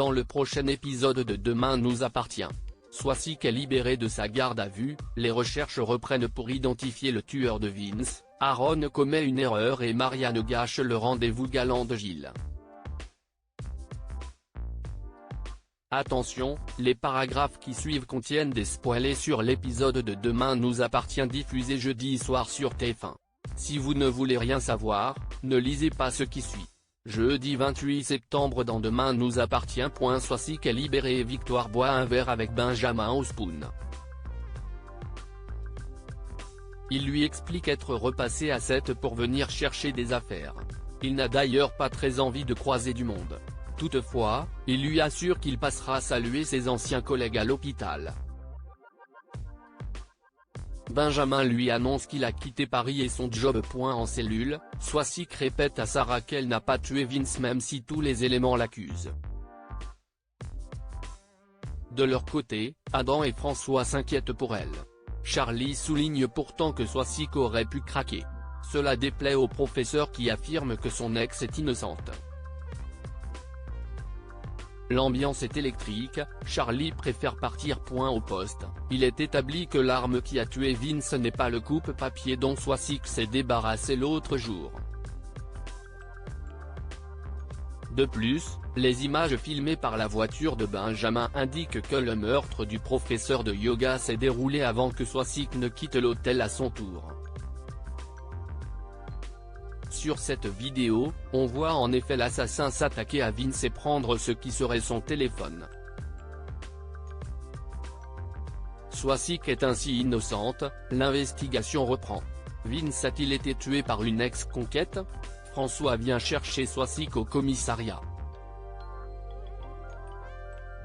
Dans le prochain épisode de Demain nous appartient, Swasik est libéré de sa garde à vue, les recherches reprennent pour identifier le tueur de Vince, Aaron commet une erreur et Marianne gâche le rendez-vous galant de Gilles. Attention, les paragraphes qui suivent contiennent des spoilers sur l'épisode de Demain nous appartient diffusé jeudi soir sur TF1. Si vous ne voulez rien savoir, ne lisez pas ce qui suit. Jeudi 28 septembre dans Demain nous appartient. Swasik est libéré et Victoire boit un verre avec Benjamin au spoon. Il lui explique être repassé à 7 pour venir chercher des affaires. Il n'a d'ailleurs pas très envie de croiser du monde. Toutefois, il lui assure qu'il passera saluer ses anciens collègues à l'hôpital. Benjamin lui annonce qu'il a quitté Paris et son job. En cellule, Swasik répète à Sarah qu'elle n'a pas tué Vince même si tous les éléments l'accusent. De leur côté, Adam et François s'inquiètent pour elle. Charlie souligne pourtant que Swasik aurait pu craquer. Cela déplaît au professeur qui affirme que son ex est innocente. L'ambiance est électrique, Charlie préfère partir. Au poste, il est établi que l'arme qui a tué Vince n'est pas le coupe-papier dont Swasik s'est débarrassé l'autre jour. De plus, les images filmées par la voiture de Benjamin indiquent que le meurtre du professeur de yoga s'est déroulé avant que Swasik ne quitte l'hôtel à son tour. Sur cette vidéo, on voit en effet l'assassin s'attaquer à Vince et prendre ce qui serait son téléphone. Swasik est ainsi innocente, l'investigation reprend. Vince a-t-il été tué par une ex-conquête? François vient chercher Swasik au commissariat.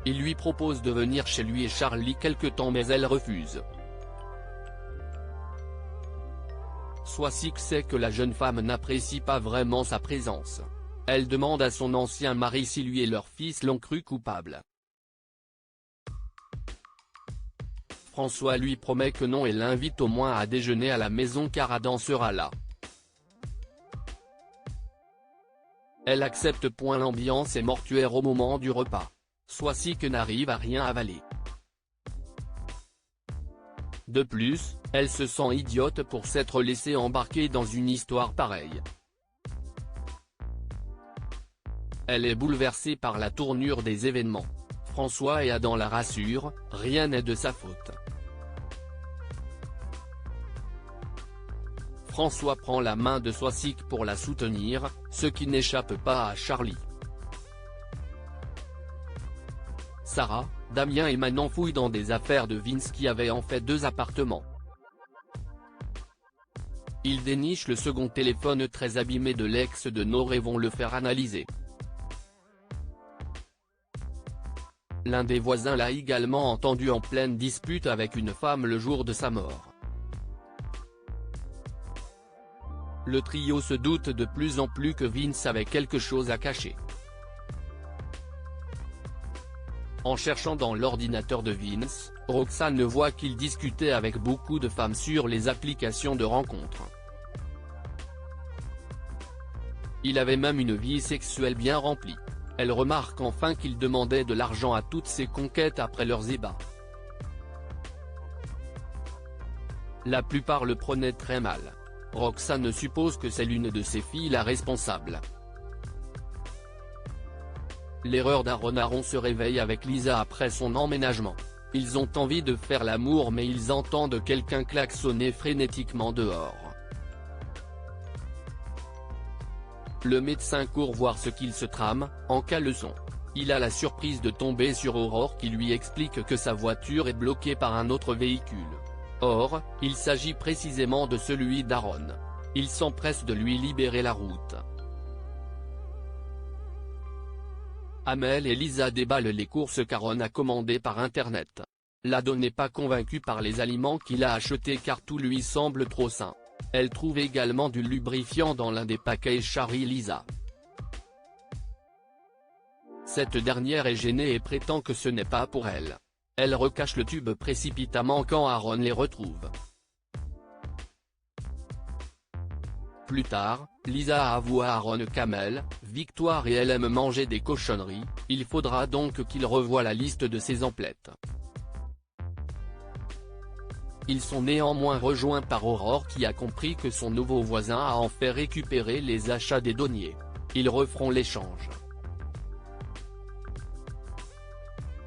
Il lui propose de venir chez lui et Charlie quelque temps mais elle refuse. Swasik sait que la jeune femme n'apprécie pas vraiment sa présence. Elle demande à son ancien mari si lui et leur fils l'ont cru coupable. François lui promet que non et l'invite au moins à déjeuner à la maison car Adam sera là. Elle accepte. L'ambiance est mortuaire au moment du repas. Swasik n'arrive à rien avaler. De plus, elle se sent idiote pour s'être laissée embarquer dans une histoire pareille. Elle est bouleversée par la tournure des événements. François et Adam la rassurent, rien n'est de sa faute. François prend la main de Swasik pour la soutenir, ce qui n'échappe pas à Charlie. Sarah, Damien et Manon fouillent dans des affaires de Vince qui avait en fait 2 appartements. Ils dénichent le second téléphone très abîmé de l'ex de Nord et vont le faire analyser. L'un des voisins l'a également entendu en pleine dispute avec une femme le jour de sa mort. Le trio se doute de plus en plus que Vince avait quelque chose à cacher. En cherchant dans l'ordinateur de Vince, Roxane voit qu'il discutait avec beaucoup de femmes sur les applications de rencontres. Il avait même une vie sexuelle bien remplie. Elle remarque enfin qu'il demandait de l'argent à toutes ses conquêtes après leurs ébats. La plupart le prenaient très mal. Roxane suppose que c'est l'une de ses filles la responsable. L'erreur d'Aaron se réveille avec Lisa après son emménagement. Ils ont envie de faire l'amour mais ils entendent quelqu'un klaxonner frénétiquement dehors. Le médecin court voir ce qu'il se trame, en caleçon. Il a la surprise de tomber sur Aurore qui lui explique que sa voiture est bloquée par un autre véhicule. Or, il s'agit précisément de celui d'Aaron. Il s'empresse de lui libérer la route. Amel et Lisa déballent les courses qu'Aaron a commandées par internet. L'ado n'est pas convaincu par les aliments qu'il a achetés car tout lui semble trop sain. Elle trouve également du lubrifiant dans l'un des paquets charrie Lisa. Cette dernière est gênée et prétend que ce n'est pas pour elle. Elle recache le tube précipitamment quand Aaron les retrouve. Plus tard, Lisa avoue à Aaron qu'Amel, Victoire et elle aiment manger des cochonneries, il faudra donc qu'il revoie la liste de ses emplettes. Ils sont néanmoins rejoints par Aurore qui a compris que son nouveau voisin a en fait récupéré les achats des douaniers. Ils referont l'échange.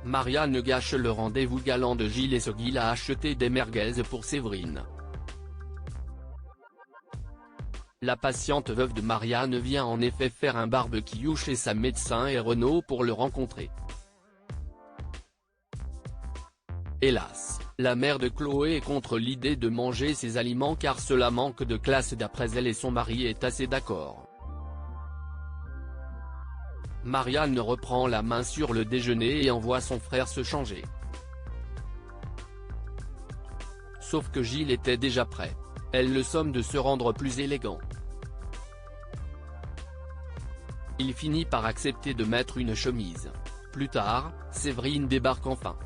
Marianne gâche le rendez-vous galant de Gilles et se Gilles a acheté des merguez pour Séverine. La patiente veuve de Marianne vient en effet faire un barbecue chez sa médecin et Renaud pour le rencontrer. Hélas, la mère de Chloé est contre l'idée de manger ces aliments car cela manque de classe d'après elle et son mari est assez d'accord. Marianne reprend la main sur le déjeuner et envoie son frère se changer. Sauf que Gilles était déjà prêt. Elle le somme de se rendre plus élégant. Il finit par accepter de mettre une chemise. Plus tard, Séverine débarque enfin.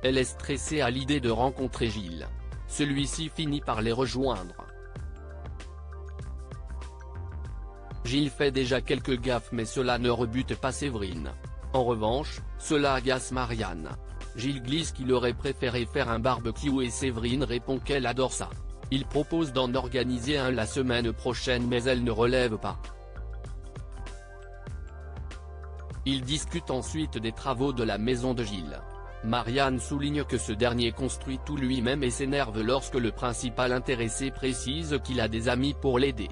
Elle est stressée à l'idée de rencontrer Gilles. Celui-ci finit par les rejoindre. Gilles fait déjà quelques gaffes mais cela ne rebute pas Séverine. En revanche, cela agace Marianne. Gilles glisse qu'il aurait préféré faire un barbecue et Séverine répond qu'elle adore ça. Il propose d'en organiser un la semaine prochaine mais elle ne relève pas. Ils discutent ensuite des travaux de la maison de Gilles. Marianne souligne que ce dernier construit tout lui-même et s'énerve lorsque le principal intéressé précise qu'il a des amis pour l'aider.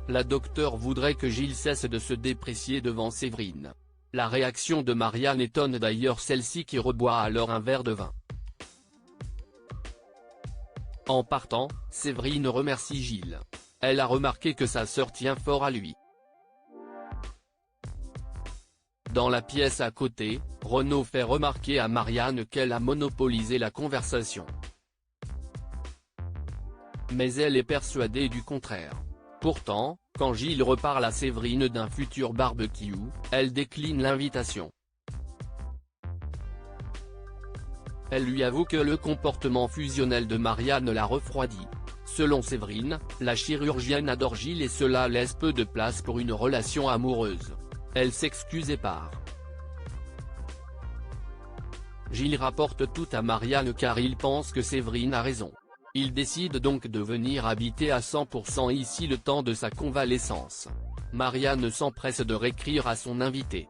La docteure voudrait que Gilles cesse de se déprécier devant Séverine. La réaction de Marianne étonne d'ailleurs celle-ci qui reboit alors un verre de vin. En partant, Séverine remercie Gilles. Elle a remarqué que sa sœur tient fort à lui. Dans la pièce à côté, Renaud fait remarquer à Marianne qu'elle a monopolisé la conversation. Mais elle est persuadée du contraire. Pourtant, quand Gilles reparle à Séverine d'un futur barbecue, elle décline l'invitation. Elle lui avoue que le comportement fusionnel de Marianne l'a refroidi. Selon Séverine, la chirurgienne adore Gilles et cela laisse peu de place pour une relation amoureuse. Elle s'excuse et part. Gilles rapporte tout à Marianne car il pense que Séverine a raison. Il décide donc de venir habiter à 100% ici le temps de sa convalescence. Marianne s'empresse de réécrire à son invité.